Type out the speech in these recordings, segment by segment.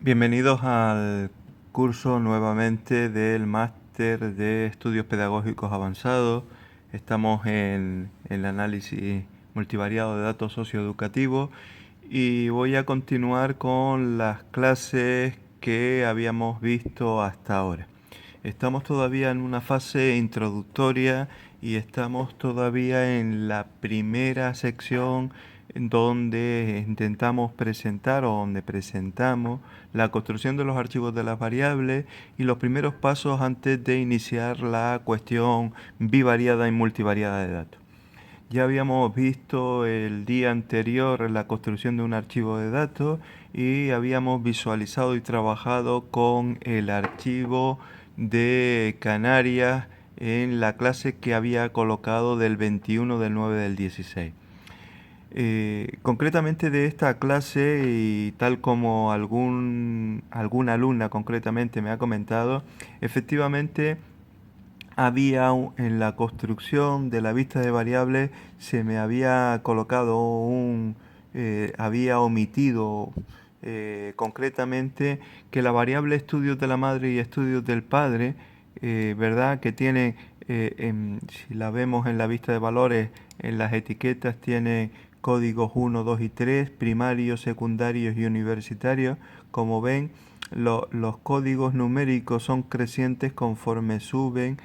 Bienvenidos al curso nuevamente del Máster de Estudios Pedagógicos Avanzados. Estamos en el análisis multivariado de datos socioeducativos y voy a continuar con las clases que habíamos visto hasta ahora. Estamos todavía en una fase introductoria y estamos todavía en la primera sección donde intentamos presentar o donde presentamos la construcción de los archivos de las variables y los primeros pasos antes de iniciar la cuestión bivariada y multivariada de datos. Ya habíamos visto el día anterior la construcción de un archivo de datos y habíamos visualizado y trabajado con el archivo de Canarias en la clase que había colocado del 21 del 9 del 16. Concretamente de esta clase y tal como alguna alumna concretamente me ha comentado, efectivamente en la construcción de la vista de variables se me había colocado había omitido concretamente que la variable estudios de la madre y estudios del padre, ¿verdad? Que tiene, si la vemos en la vista de valores, en las etiquetas tiene códigos 1, 2 y 3, primarios, secundarios y universitarios. Como ven, los códigos numéricos son crecientes conforme suben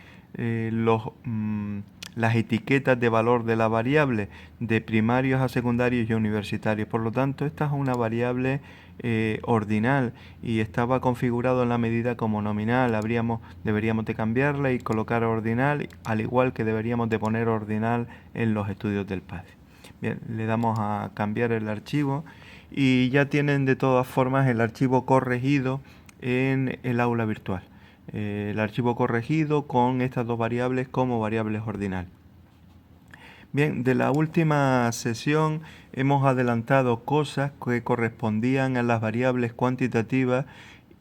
las etiquetas de valor de la variable, de primarios a secundarios y universitarios. Por lo tanto, esta es una variable ordinal y estaba configurado en la medida como nominal. Deberíamos de cambiarla y colocar ordinal, al igual que deberíamos de poner ordinal en los estudios del padre. Bien, le damos a cambiar el archivo y ya tienen de todas formas el archivo corregido en el aula virtual. El archivo corregido con estas dos variables como variables ordinal. Bien, de la última sesión hemos adelantado cosas que correspondían a las variables cuantitativas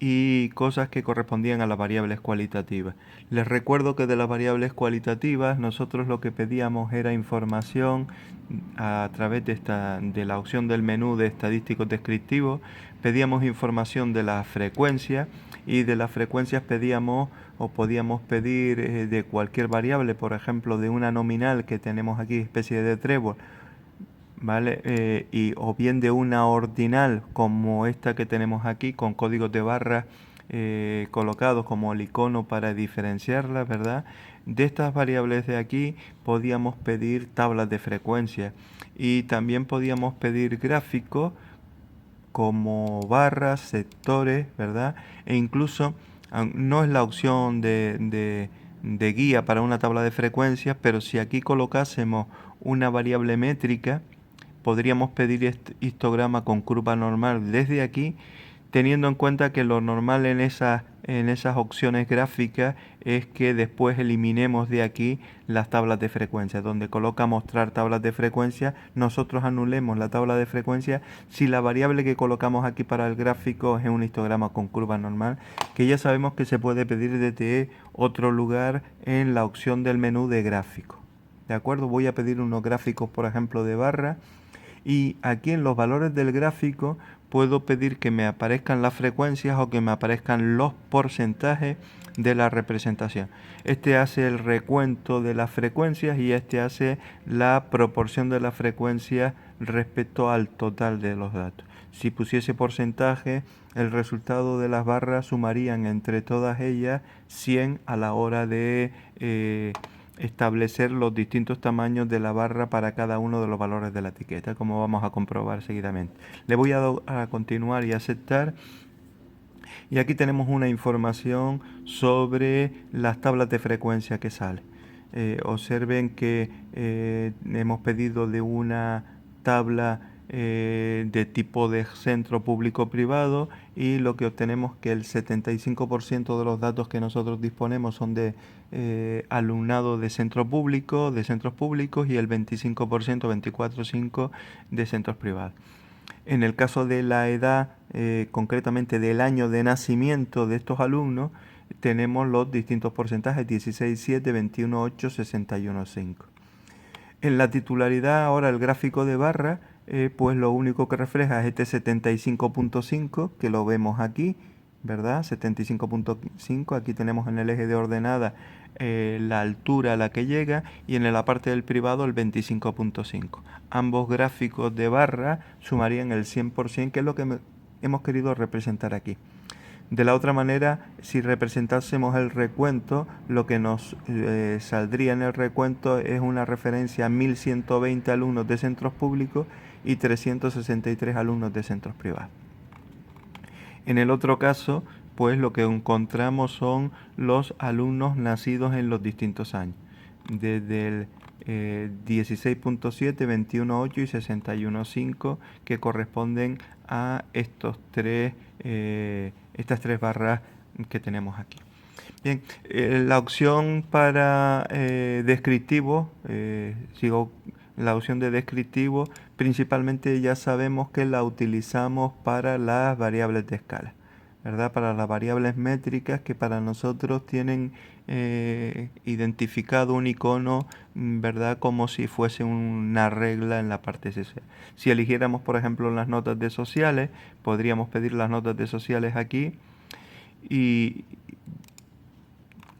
y cosas que correspondían a las variables cualitativas. Les recuerdo que de las variables cualitativas nosotros lo que pedíamos era información a través de la opción del menú de estadísticos descriptivos, pedíamos información de la frecuencia y de las frecuencias pedíamos o podíamos pedir de cualquier variable, por ejemplo de una nominal que tenemos aquí, especie de trébol, ¿vale? O bien de una ordinal como esta que tenemos aquí con códigos de barra colocados como el icono para diferenciarlas, ¿verdad? De estas variables de aquí podíamos pedir tablas de frecuencia y también podíamos pedir gráficos como barras, sectores, ¿verdad? E incluso no es la opción de guía para una tabla de frecuencias, pero si aquí colocásemos una variable métrica, podríamos pedir histograma con curva normal desde aquí, teniendo en cuenta que lo normal en esas opciones gráficas es que después eliminemos de aquí las tablas de frecuencia. Donde coloca mostrar tablas de frecuencia, nosotros anulemos la tabla de frecuencia si la variable que colocamos aquí para el gráfico es un histograma con curva normal, que ya sabemos que se puede pedir desde otro lugar en la opción del menú de gráfico. ¿De acuerdo? Voy a pedir unos gráficos, por ejemplo, de barra. Y aquí en los valores del gráfico puedo pedir que me aparezcan las frecuencias o que me aparezcan los porcentajes de la representación. Este hace el recuento de las frecuencias y este hace la proporción de las frecuencias respecto al total de los datos. Si pusiese porcentaje, el resultado de las barras sumarían entre todas ellas 100 a la hora de establecer los distintos tamaños de la barra para cada uno de los valores de la etiqueta, como vamos a comprobar seguidamente. Le voy a dar a continuar y aceptar. Y aquí tenemos una información sobre las tablas de frecuencia que sale. Observen que hemos pedido de una tabla de tipo de centro público-privado y lo que obtenemos que el 75% de los datos que nosotros disponemos son de alumnado de centro público, de centros públicos y el 25%, 24,5% de centros privados. En el caso de la edad, concretamente del año de nacimiento de estos alumnos, tenemos los distintos porcentajes 16,7, 21,8, 61,5. En la titularidad, ahora el gráfico de barra pues lo único que refleja es este 75.5, que lo vemos aquí, ¿verdad? 75.5, aquí tenemos en el eje de ordenada la altura a la que llega, y en la parte del privado el 25.5. Ambos gráficos de barra sumarían el 100%, que es lo que hemos querido representar aquí. De la otra manera, si representásemos el recuento, lo que nos saldría en el recuento es una referencia a 1120 alumnos de centros públicos y 363 alumnos de centros privados. En el otro caso, pues lo que encontramos son los alumnos nacidos en los distintos años, desde el 16.7, 21.8 y 61.5, que corresponden a estas tres barras que tenemos aquí. Bien, la opción para descriptivo, sigo la opción de descriptivo, principalmente ya sabemos que la utilizamos para las variables de escala, ¿verdad? Para las variables métricas que para nosotros tienen identificado un icono, ¿verdad? Como si fuese una regla en la parte social. Si eligiéramos, por ejemplo, las notas de sociales, podríamos pedir las notas de sociales aquí, y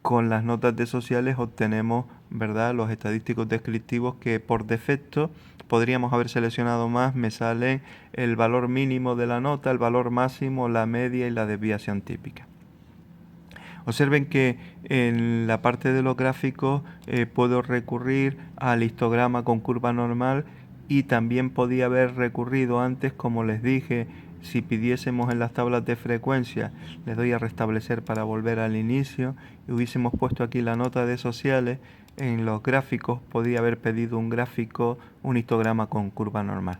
con las notas de sociales obtenemos, ¿verdad?, los estadísticos descriptivos que por defecto podríamos haber seleccionado más. Me sale el valor mínimo de la nota, el valor máximo, la media y la desviación típica. Observen que en la parte de los gráficos puedo recurrir al histograma con curva normal, y también podía haber recurrido antes, como les dije, si pidiésemos en las tablas de frecuencia, le doy a restablecer para volver al inicio, y hubiésemos puesto aquí la nota de sociales. En los gráficos podía haber pedido un gráfico, un histograma con curva normal.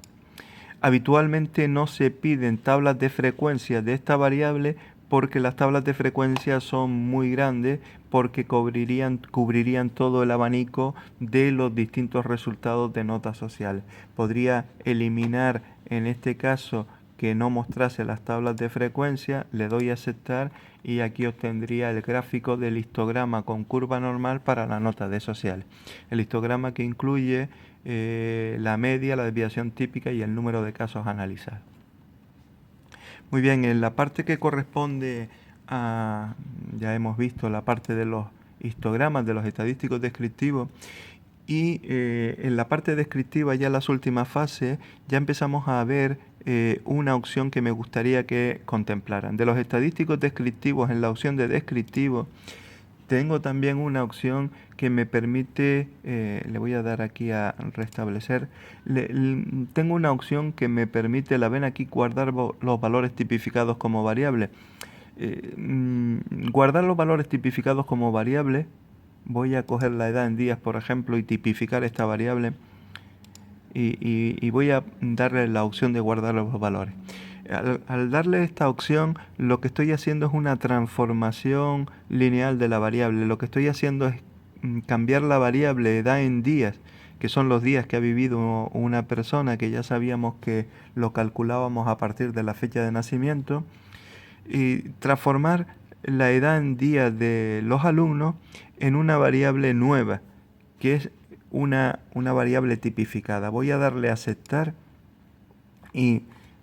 Habitualmente no se piden tablas de frecuencia de esta variable, porque las tablas de frecuencia son muy grandes, porque cubrirían todo el abanico de los distintos resultados de notas sociales. Podría eliminar en este caso que no mostrase las tablas de frecuencia, le doy a aceptar, y aquí obtendría el gráfico del histograma con curva normal para la nota de sociales. El histograma que incluye la media, la desviación típica y el número de casos analizados. Muy bien, en la parte que corresponde a, ya hemos visto la parte de los histogramas, de los estadísticos descriptivos, y en la parte descriptiva, ya en las últimas fases, ya empezamos a ver una opción que me gustaría que contemplaran. De los estadísticos descriptivos, en la opción de descriptivo, tengo también una opción que me permite, le voy a dar aquí a restablecer, tengo una opción que me permite, la ven aquí, guardar los valores tipificados como variable. Guardar los valores tipificados como variable, voy a coger la edad en días, por ejemplo, y tipificar esta variable, y voy a darle la opción de guardar los valores. Al darle esta opción, lo que estoy haciendo es una transformación lineal de la variable. Lo que estoy haciendo es cambiar la variable edad en días, que son los días que ha vivido una persona, que ya sabíamos que lo calculábamos a partir de la fecha de nacimiento, y transformar la edad en días de los alumnos en una variable nueva, que es una variable tipificada. Voy a darle a aceptar, y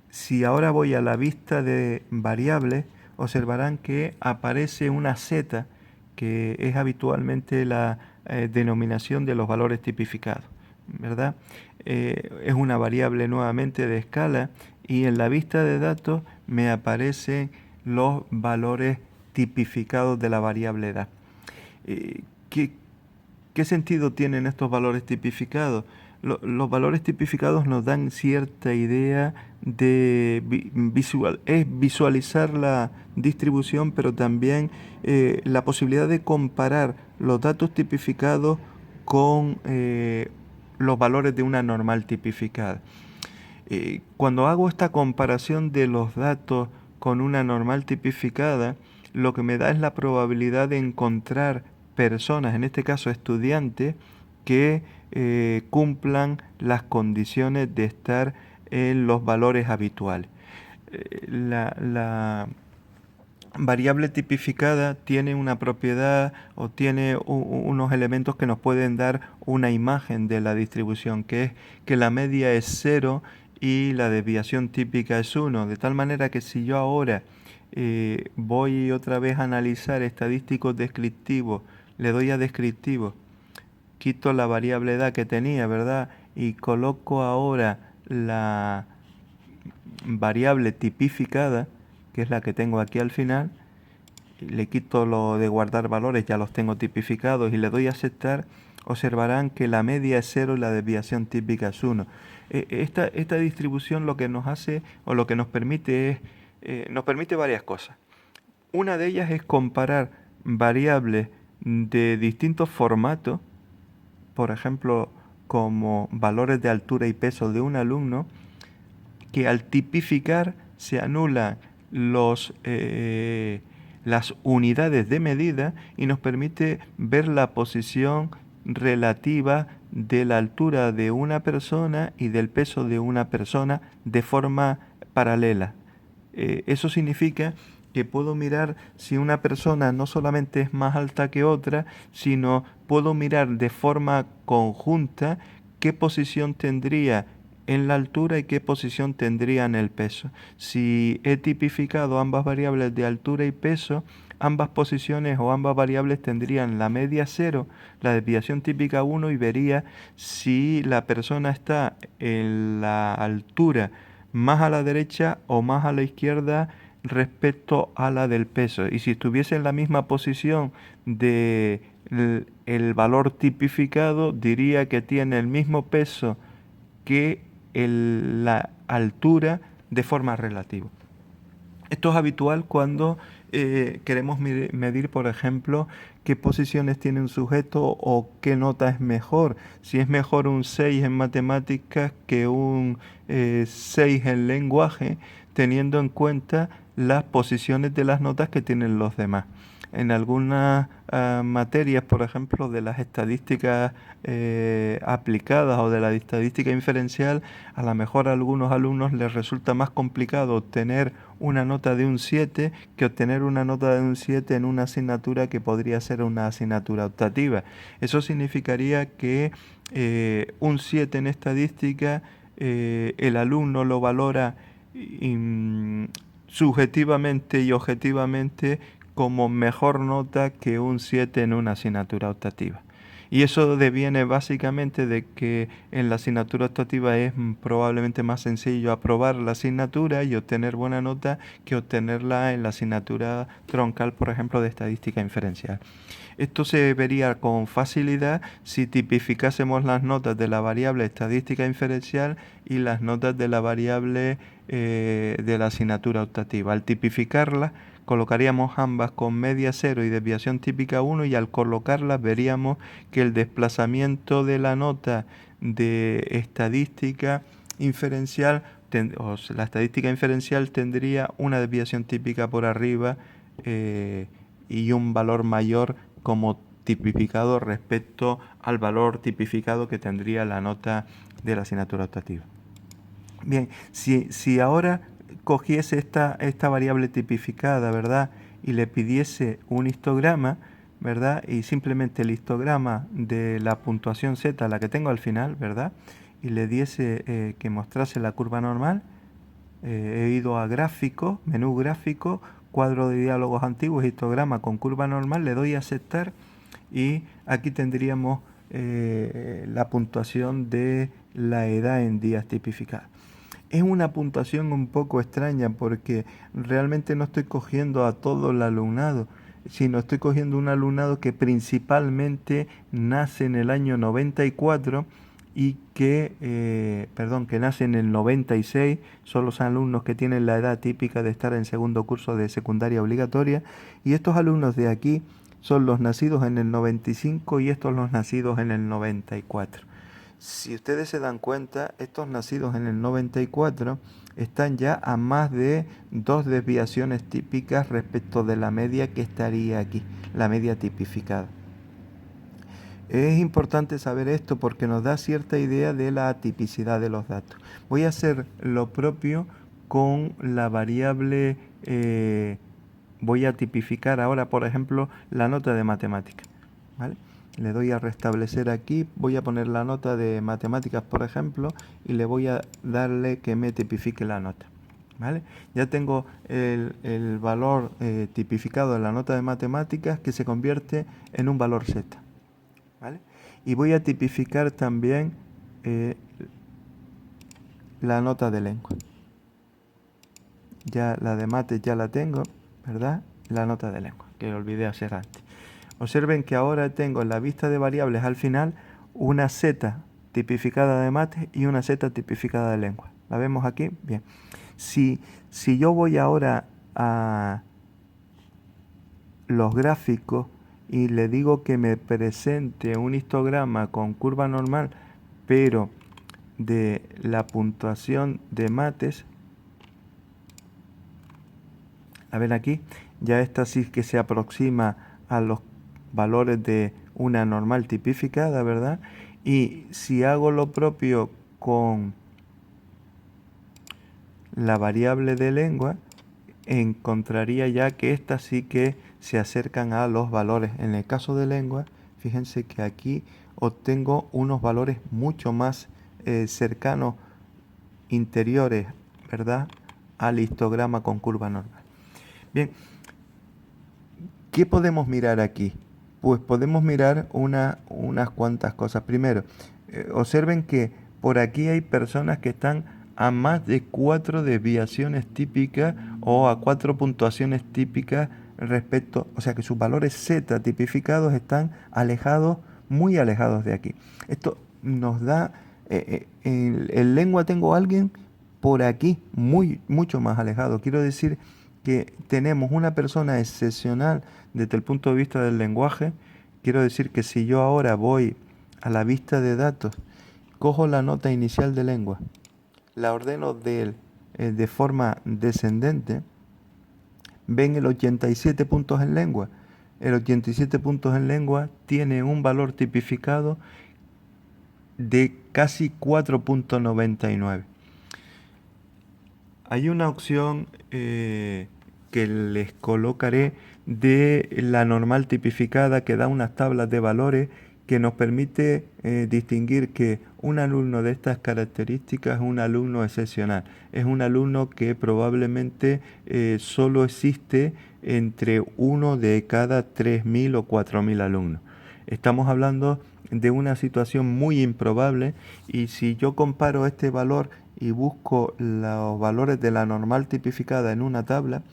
si ahora voy a la vista de variables, observarán que aparece una Z, que es habitualmente la denominación de los valores tipificados, ¿verdad? Es una variable nuevamente de escala, y en la vista de datos me aparecen los valores tipificados de la variable edad. ¿Qué sentido tienen estos valores tipificados? Los valores tipificados nos dan cierta idea de visualizar la distribución, pero también la posibilidad de comparar los datos tipificados con los valores de una normal tipificada. Cuando hago esta comparación de los datos con una normal tipificada, lo que me da es la probabilidad de encontrar personas, en este caso estudiantes, que cumplan las condiciones de estar en los valores habituales. La variable tipificada tiene una propiedad, o tiene unos elementos que nos pueden dar una imagen de la distribución, que es que la media es 0 y la desviación típica es 1, de tal manera que si yo ahora voy otra vez a analizar estadísticos descriptivos, le doy a descriptivo, quito la variable edad que tenía, ¿verdad? Y coloco ahora la variable tipificada, que es la que tengo aquí al final, le quito lo de guardar valores, ya los tengo tipificados y le doy a aceptar, observarán que la media es 0 y la desviación típica es 1. Esta distribución lo que nos hace o lo que nos permite es, nos permite varias cosas. Una de ellas es comparar variables de distintos formatos, por ejemplo, como valores de altura y peso de un alumno, que al tipificar se anulan las unidades de medida y nos permite ver la posición relativa de la altura de una persona y del peso de una persona de forma paralela. Eso significa que puedo mirar si una persona no solamente es más alta que otra, sino puedo mirar de forma conjunta qué posición tendría en la altura y qué posición tendría en el peso. Si he tipificado ambas variables de altura y peso, ambas posiciones o ambas variables tendrían la media 0, la desviación típica 1 y vería si la persona está en la altura más a la derecha o más a la izquierda respecto a la del peso. Y si estuviese en la misma posición de el valor tipificado, diría que tiene el mismo peso que la altura de forma relativa. Esto es habitual cuando queremos medir, por ejemplo, qué posiciones tiene un sujeto o qué nota es mejor. Si es mejor un 6 en matemáticas que un 6 en lenguaje, teniendo en cuenta las posiciones de las notas que tienen los demás. En algunas materias, por ejemplo, de las estadísticas aplicadas o de la estadística inferencial, a lo mejor a algunos alumnos les resulta más complicado obtener una nota de un 7 que obtener una nota de un 7 en una asignatura que podría ser una asignatura optativa. Eso significaría que un 7 en estadística el alumno lo valora subjetivamente y objetivamente como mejor nota que un 7 en una asignatura optativa. Y eso deviene básicamente de que en la asignatura optativa es probablemente más sencillo aprobar la asignatura y obtener buena nota que obtenerla en la asignatura troncal, por ejemplo, de estadística inferencial. Esto se vería con facilidad si tipificásemos las notas de la variable estadística inferencial y las notas de la variable de la asignatura optativa. Al tipificarlas, colocaríamos ambas con media 0 y desviación típica 1 y al colocarlas veríamos que el desplazamiento de la nota de estadística inferencial la estadística inferencial tendría una desviación típica por arriba y un valor mayor como tipificado respecto al valor tipificado que tendría la nota de la asignatura optativa. Bien, si ahora cogiese esta variable tipificada, ¿verdad? Y le pidiese un histograma, ¿verdad? Y simplemente el histograma de la puntuación Z, la que tengo al final, ¿verdad? Y le diese que mostrase la curva normal, he ido a gráfico, menú gráfico, cuadro de diálogos antiguos, histograma con curva normal, le doy a aceptar y aquí tendríamos la puntuación de la edad en días tipificada. Es una puntuación un poco extraña porque realmente no estoy cogiendo a todo el alumnado, sino estoy cogiendo un alumnado que principalmente nace en el año 94 y que nace en el 96, son los alumnos que tienen la edad típica de estar en segundo curso de secundaria obligatoria, y estos alumnos de aquí son los nacidos en el 95 y estos los nacidos en el 94. Si ustedes se dan cuenta, estos nacidos en el 94 están ya a más de 2 desviaciones típicas respecto de la media que estaría aquí, la media tipificada. Es importante saber esto porque nos da cierta idea de la atipicidad de los datos. Voy a hacer lo propio con la variable, voy a tipificar ahora, por ejemplo, la nota de matemática, ¿vale? Le doy a restablecer aquí, voy a poner la nota de matemáticas, por ejemplo, y le voy a darle que me tipifique la nota. ¿Vale? Ya tengo el valor tipificado en la nota de matemáticas que se convierte en un valor z. ¿Vale? Y voy a tipificar también la nota de lengua. Ya la de mates ya la tengo, ¿verdad? La nota de lengua, que lo olvidé hacer antes. Observen que ahora tengo en la vista de variables al final una z tipificada de mates y una z tipificada de lengua. ¿La vemos aquí? Bien. Si yo voy ahora a los gráficos y le digo que me presente un histograma con curva normal, pero de la puntuación de mates, a ver aquí, ya esta sí que se aproxima a los valores de una normal tipificada, ¿verdad? Y si hago lo propio con la variable de lengua, encontraría ya que estas sí que se acercan a los valores. En el caso de lengua, fíjense que aquí obtengo unos valores mucho más cercanos, interiores, ¿verdad?, al histograma con curva normal. Bien, ¿qué podemos mirar aquí? Pues podemos mirar unas cuantas cosas. Primero, observen que por aquí hay personas que están a más de 4 desviaciones típicas o a 4 puntuaciones típicas respecto, o sea que sus valores z tipificados están alejados, muy alejados de aquí. Esto nos da, en lengua tengo a alguien por aquí, mucho más alejado. Quiero decir que tenemos una persona excepcional desde el punto de vista del lenguaje. Quiero decir que si yo ahora voy a la vista de datos, cojo la nota inicial de lengua, la ordeno de forma descendente, ven el 87 puntos en lengua. El 87 puntos en lengua tiene un valor tipificado de casi 4.99. Hay una opción que les colocaré de la normal tipificada que da unas tablas de valores que nos permite distinguir que un alumno de estas características es un alumno excepcional. Es un alumno que probablemente solo existe entre uno de cada 3.000 o 4.000 alumnos. Estamos hablando de una situación muy improbable, y si yo comparo este valor y busco los valores de la normal tipificada en una tabla,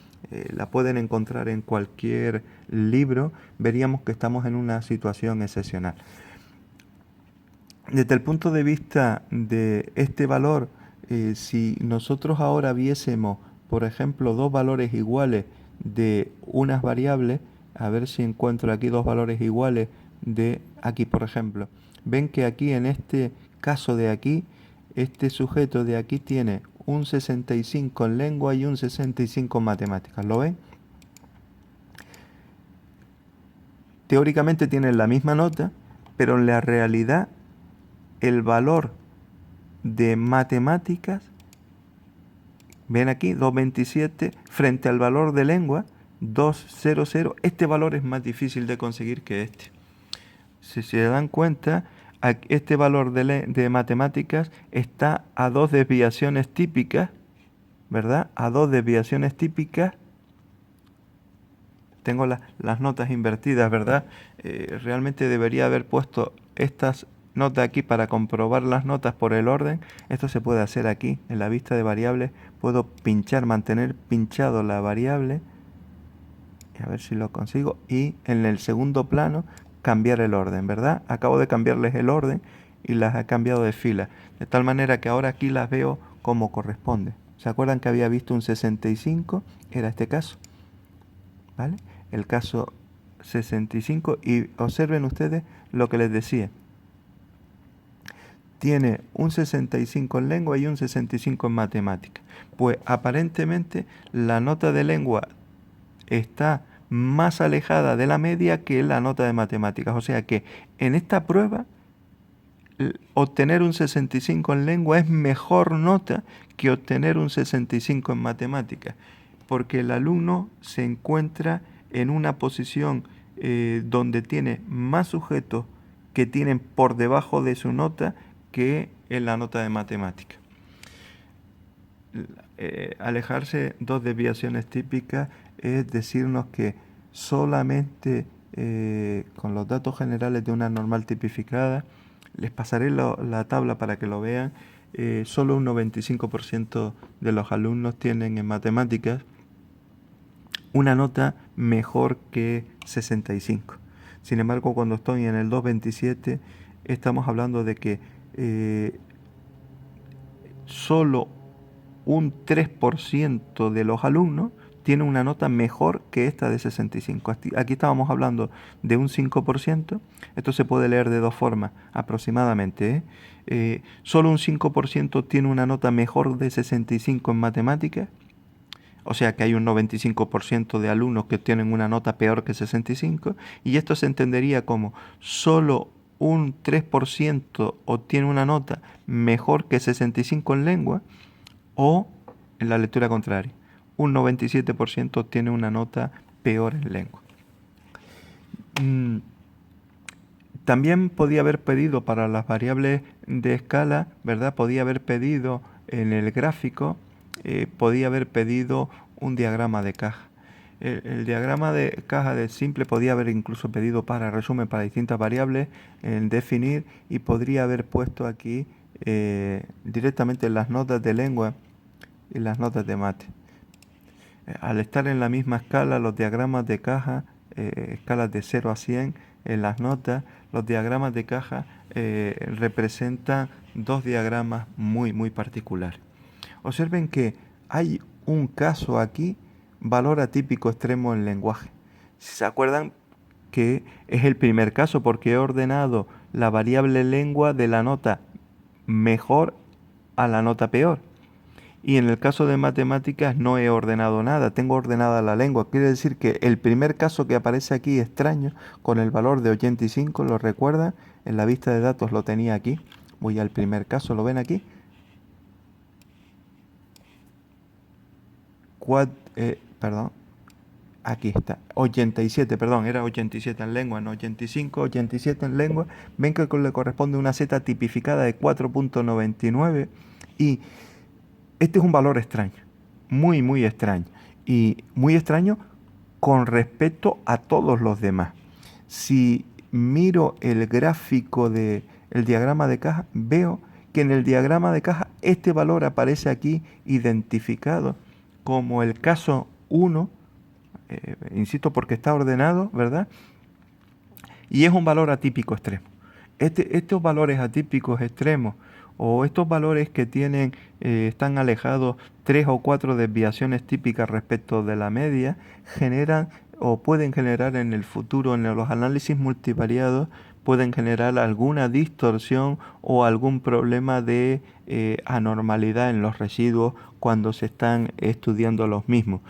la pueden encontrar en cualquier libro, veríamos que estamos en una situación excepcional. Desde el punto de vista de este valor, si nosotros ahora viésemos, por ejemplo, dos valores iguales de unas variables, a ver si encuentro aquí dos valores iguales de aquí, por ejemplo. Ven que aquí, en este caso de aquí, este sujeto de aquí tiene un 65 en lengua y un 65 en matemáticas. ¿Lo ven? Teóricamente tienen la misma nota, pero en la realidad el valor de matemáticas, ven aquí, 227, frente al valor de lengua, 200, este valor es más difícil de conseguir que este. Si se dan cuenta, este valor de matemáticas está a 2 desviaciones típicas, ¿verdad? A 2 desviaciones típicas. Tengo las notas invertidas, ¿verdad? Realmente debería haber puesto estas notas aquí para comprobar las notas por el orden. Esto se puede hacer aquí, en la vista de variables. Puedo pinchar, mantener pinchado la variable, a ver si lo consigo, y en el segundo plano cambiar el orden, ¿verdad? Acabo de cambiarles el orden y las he cambiado de fila, de tal manera que ahora aquí las veo como corresponde. ¿Se acuerdan que había visto un 65? Era este caso, ¿vale? El caso 65, y observen ustedes lo que les decía. Tiene un 65 en lengua y un 65 en matemática. Pues aparentemente la nota de lengua está más alejada de la media que la nota de matemáticas. O sea que en esta prueba obtener un 65 en lengua es mejor nota que obtener un 65 en matemáticas, porque el alumno se encuentra en una posición donde tiene más sujetos que tienen por debajo de su nota que en la nota de matemática. Alejarse dos desviaciones típicas es decirnos que solamente con los datos generales de una normal tipificada, les pasaré la tabla para que lo vean, solo un 95% de los alumnos tienen en matemáticas una nota mejor que 65. Sin embargo, cuando estoy en el 227, estamos hablando de que solo un 3% de los alumnos tiene una nota mejor que esta de 65. Aquí estábamos hablando de un 5%. Esto se puede leer de dos formas aproximadamente. Solo un 5% tiene una nota mejor de 65 en matemáticas. O sea que hay un 95% de alumnos que tienen una nota peor que 65. Y esto se entendería como solo un 3% obtiene una nota mejor que 65 en lengua, o en la lectura contraria, un 97% obtiene una nota peor en lengua. También podía haber pedido para las variables de escala, ¿verdad? Podía haber pedido en el gráfico, podía haber pedido un diagrama de caja. El diagrama de caja de simple podía haber incluso pedido para resumen para distintas variables, en definir, y podría haber puesto aquí directamente las notas de lengua y las notas de mate. Al estar en la misma escala, los diagramas de caja, escalas de 0 a 100, en las notas, los diagramas de caja representan dos diagramas muy particulares. Observen que hay un caso aquí, valor atípico extremo en lenguaje. Si se acuerdan que es el primer caso porque he ordenado la variable lengua de la nota mejor a la nota peor. Y en el caso de matemáticas no he ordenado nada, tengo ordenada la lengua. Quiere decir que el primer caso que aparece aquí extraño, con el valor de 85, ¿lo recuerdan? En la vista de datos lo tenía aquí. Voy al primer caso, ¿lo ven aquí? Perdón, aquí está, 87, perdón, era 87 en lengua, no 85, 87 en lengua. Ven que le corresponde una Z tipificada de 4.99 y este es un valor extraño, muy extraño, y muy extraño con respecto a todos los demás. Si miro el gráfico del diagrama de caja, veo que en el diagrama de caja este valor aparece aquí identificado como el caso 1, insisto porque está ordenado, ¿verdad? Y es un valor atípico extremo. Estos valores atípicos extremos o estos valores que tienen, están alejados 3 o 4 desviaciones típicas respecto de la media, generan o pueden generar en el futuro, en los análisis multivariados, pueden generar alguna distorsión o algún problema de anormalidad en los residuos cuando se están estudiando los mismos.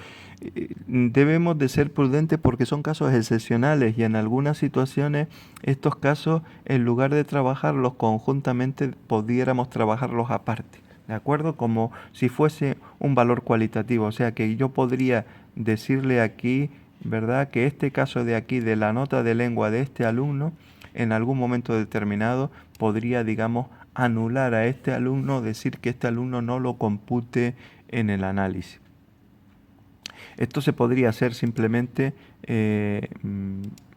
Debemos de ser prudentes porque son casos excepcionales y en algunas situaciones estos casos, en lugar de trabajarlos conjuntamente, pudiéramos trabajarlos aparte, ¿de acuerdo? Como si fuese un valor cualitativo, o sea que yo podría decirle aquí, ¿verdad? Que este caso de aquí, de la nota de lengua de este alumno, en algún momento determinado podría, digamos, anular a este alumno, decir que este alumno no lo compute en el análisis. Esto se podría hacer simplemente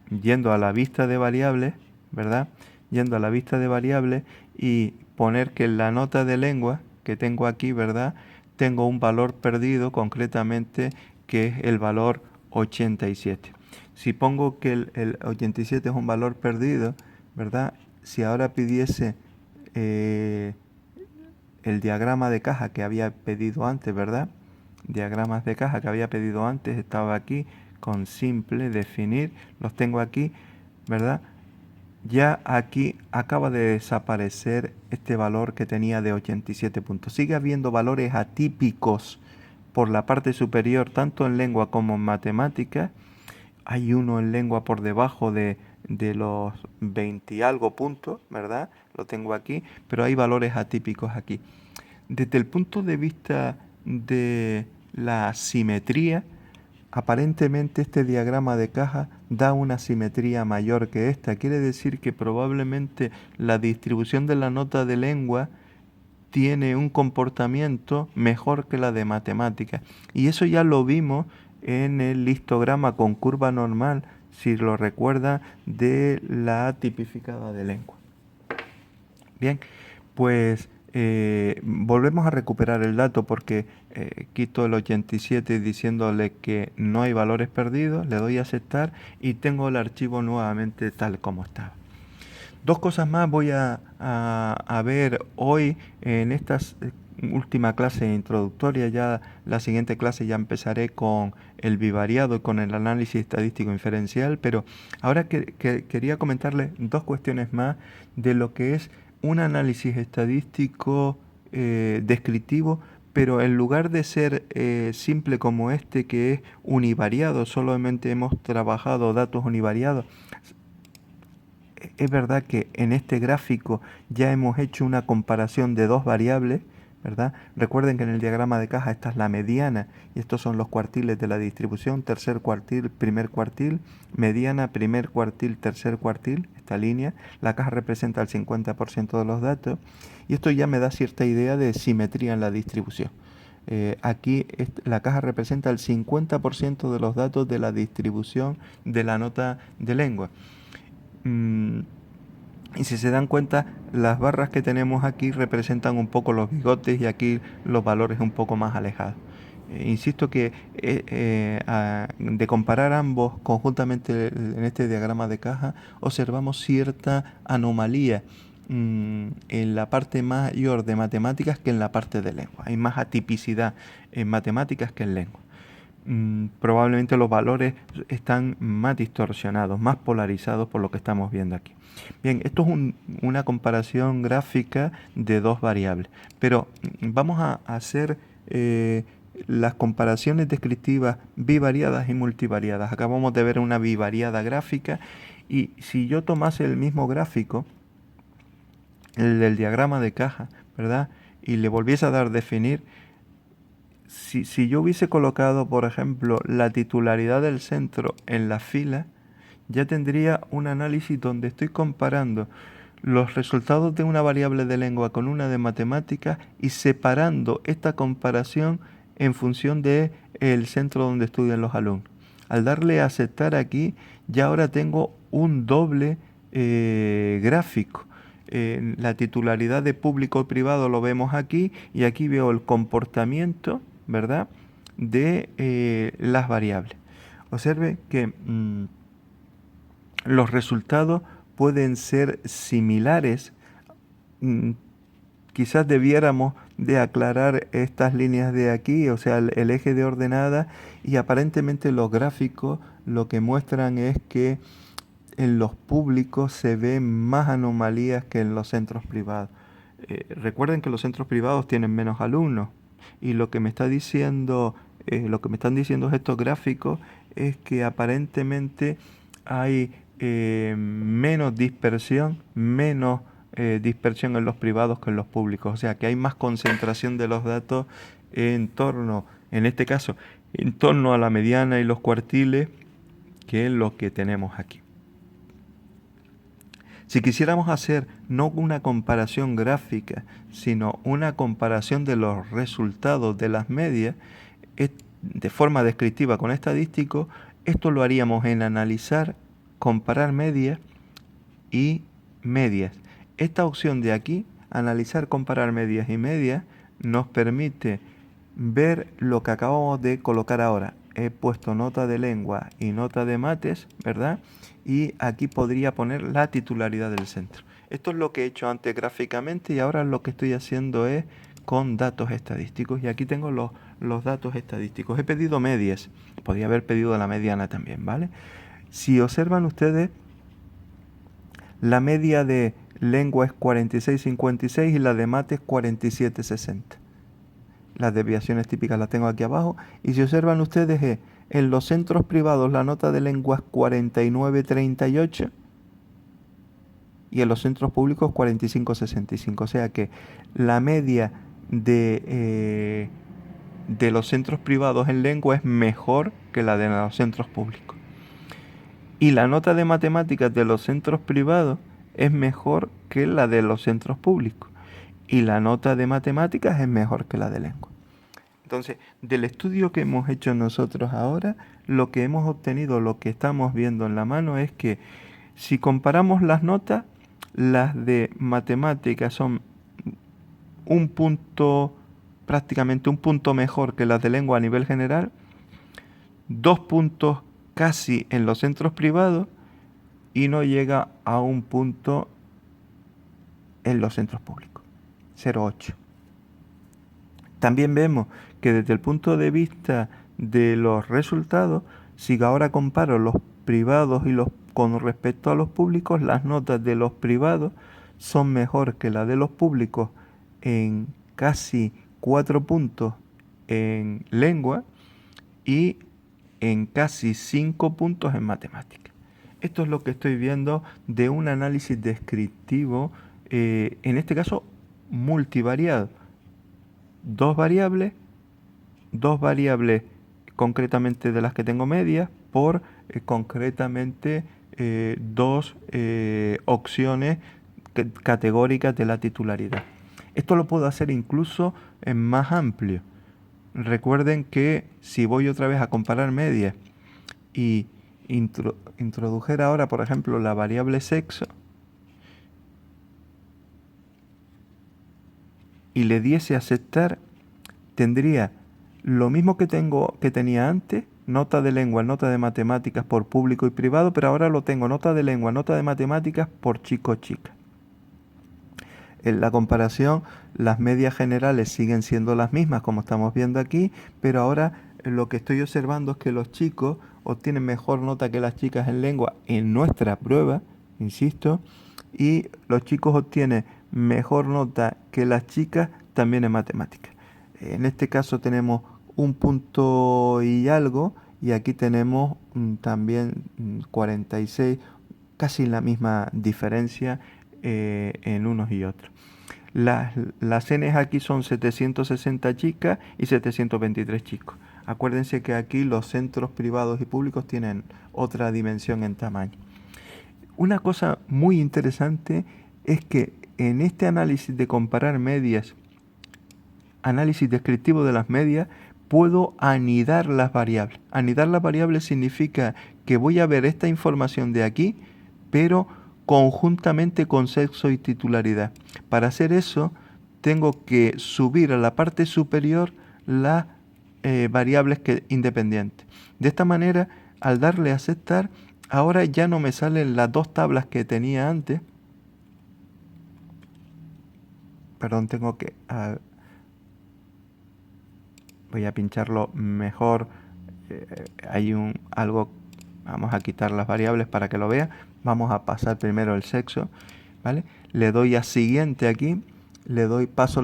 yendo a la vista de variables, ¿verdad? Yendo a la vista de variables y poner que en la nota de lengua que tengo aquí, ¿verdad? Tengo un valor perdido, concretamente, que es el valor 87. Si pongo que el 87 es un valor perdido, ¿verdad? Si ahora pidiese el diagrama de caja que había pedido antes, ¿verdad? Diagramas de caja que había pedido antes, estaba aquí con simple, definir, los tengo aquí, ¿verdad? Ya aquí acaba de desaparecer este valor que tenía de 87 puntos. Sigue habiendo valores atípicos por la parte superior, tanto en lengua como en matemáticas. Hay uno en lengua por debajo de los 20 y algo puntos, ¿verdad? Lo tengo aquí, pero hay valores atípicos aquí. Desde el punto de vista de la simetría, aparentemente este diagrama de caja da una simetría mayor que esta. Quiere decir que probablemente la distribución de la nota de lengua tiene un comportamiento mejor que la de matemáticas. Y eso ya lo vimos en el histograma con curva normal, si lo recuerda, de la tipificada de lengua. Bien, pues volvemos a recuperar el dato porque quito el 87 diciéndole que no hay valores perdidos, le doy a aceptar y tengo el archivo nuevamente tal como estaba. Dos cosas más voy a ver hoy en esta última clase introductoria. Ya la siguiente clase ya empezaré con el bivariado y con el análisis estadístico inferencial, pero ahora quería comentarles dos cuestiones más de lo que es un análisis estadístico descriptivo, pero en lugar de ser simple como este que es univariado, solamente hemos trabajado datos univariados. Es verdad que en este gráfico ya hemos hecho una comparación de dos variables, ¿verdad? Recuerden que en el diagrama de caja esta es la mediana y estos son los cuartiles de la distribución, tercer cuartil, primer cuartil, mediana, primer cuartil, tercer cuartil, esta línea. La caja representa el 50% de los datos y esto ya me da cierta idea de simetría en la distribución. Aquí la caja representa el 50% de los datos de la distribución de la nota de lengua. Y si se dan cuenta, las barras que tenemos aquí representan un poco los bigotes y aquí los valores un poco más alejados. Insisto que de comparar ambos conjuntamente en este diagrama de caja, observamos cierta anomalía en la parte mayor de matemáticas que en la parte de lengua. Hay más atipicidad en matemáticas que en lengua. Probablemente los valores están más distorsionados, más polarizados por lo que estamos viendo aquí. Bien, esto es una comparación gráfica de dos variables, pero vamos a hacer las comparaciones descriptivas bivariadas y multivariadas. Acabamos de ver una bivariada gráfica y si yo tomase el mismo gráfico, el del diagrama de caja, ¿verdad? Y le volviese a dar definir, si yo hubiese colocado, por ejemplo, la titularidad del centro en la fila, ya tendría un análisis donde estoy comparando los resultados de una variable de lengua con una de matemáticas y separando esta comparación en función de el centro donde estudian los alumnos. Al darle a aceptar aquí, ya ahora tengo un doble gráfico. La titularidad de público y privado lo vemos aquí y aquí veo el comportamiento, ¿verdad?, de las variables. Observe que los resultados pueden ser similares. Quizás debiéramos de aclarar estas líneas de aquí, o sea, el eje de ordenada, y aparentemente los gráficos lo que muestran es que en los públicos se ven más anomalías que en los centros privados. Recuerden que los centros privados tienen menos alumnos y lo que me está diciendo, lo que me están diciendo estos gráficos es que aparentemente hay menos dispersión en los privados que en los públicos, o sea que hay más concentración de los datos en torno, en este caso, en torno a la mediana y los cuartiles que es lo que tenemos aquí. Si quisiéramos hacer no una comparación gráfica, sino una comparación de los resultados de las medias de forma descriptiva con estadístico, esto lo haríamos en analizar, comparar medias y medias. Esta opción de aquí, analizar, comparar medias y medias, nos permite ver lo que acabamos de colocar ahora. He puesto nota de lengua y nota de mates, ¿verdad? Y aquí podría poner la titularidad del centro. Esto es lo que he hecho antes gráficamente y ahora lo que estoy haciendo es con datos estadísticos. Y aquí tengo los datos estadísticos. He pedido medias. Podría haber pedido la mediana también, ¿vale? Si observan ustedes, la media de lengua es 46,56 y la de mate es 47,60. Las desviaciones típicas las tengo aquí abajo. Y si observan ustedes, en los centros privados la nota de lengua es 49,38 y en los centros públicos 45,65. O sea que la media de de los centros privados en lengua es mejor que la de los centros públicos. Y la nota de matemáticas de los centros privados es mejor que la de los centros públicos. Y la nota de matemáticas es mejor que la de lengua. Entonces, del estudio que hemos hecho nosotros ahora, lo que hemos obtenido, lo que estamos viendo en la mano es que si comparamos las notas, las de matemáticas son un punto, prácticamente un punto mejor que las de lengua a nivel general, 2 puntos casi en los centros privados y no llega a un punto en los centros públicos, 0,8. También vemos que desde el punto de vista de los resultados, si ahora comparo los privados y los con respecto a los públicos, las notas de los privados son mejor que las de los públicos en casi 4 puntos en lengua y en casi 5 puntos en matemáticas. Esto es lo que estoy viendo de un análisis descriptivo, en este caso multivariado. Dos variables concretamente de las que tengo medias por concretamente dos opciones categóricas de la titularidad. Esto lo puedo hacer incluso en más amplio. Recuerden que si voy otra vez a comparar medias y introdujera ahora, por ejemplo, la variable sexo y le diese a aceptar, tendría lo mismo que tenía antes, nota de lengua, nota de matemáticas por público y privado, pero ahora lo tengo nota de lengua, nota de matemáticas por chico o chica. En la comparación, las medias generales siguen siendo las mismas, como estamos viendo aquí, pero ahora lo que estoy observando es que los chicos obtienen mejor nota que las chicas en lengua en nuestra prueba, insisto, y los chicos obtienen mejor nota que las chicas también en matemáticas. En este caso tenemos un punto y algo, y aquí tenemos también 46, casi la misma diferencia en unos y otros. Las N aquí son 760 chicas y 723 chicos. Acuérdense que aquí los centros privados y públicos tienen otra dimensión en tamaño. Una cosa muy interesante es que en este análisis de comparar medias, análisis descriptivo de las medias, puedo anidar las variables. Anidar las variables significa que voy a ver esta información de aquí, pero conjuntamente con sexo y titularidad. Para hacer eso, tengo que subir a la parte superior las variables independientes. De esta manera, al darle a aceptar, ahora ya no me salen las dos tablas que tenía antes. Perdón, tengo que... voy a pincharlo mejor. Hay algo... Vamos a quitar las variables para que lo vea. Vamos a pasar primero el sexo, ¿vale? Le doy a siguiente aquí, le doy paso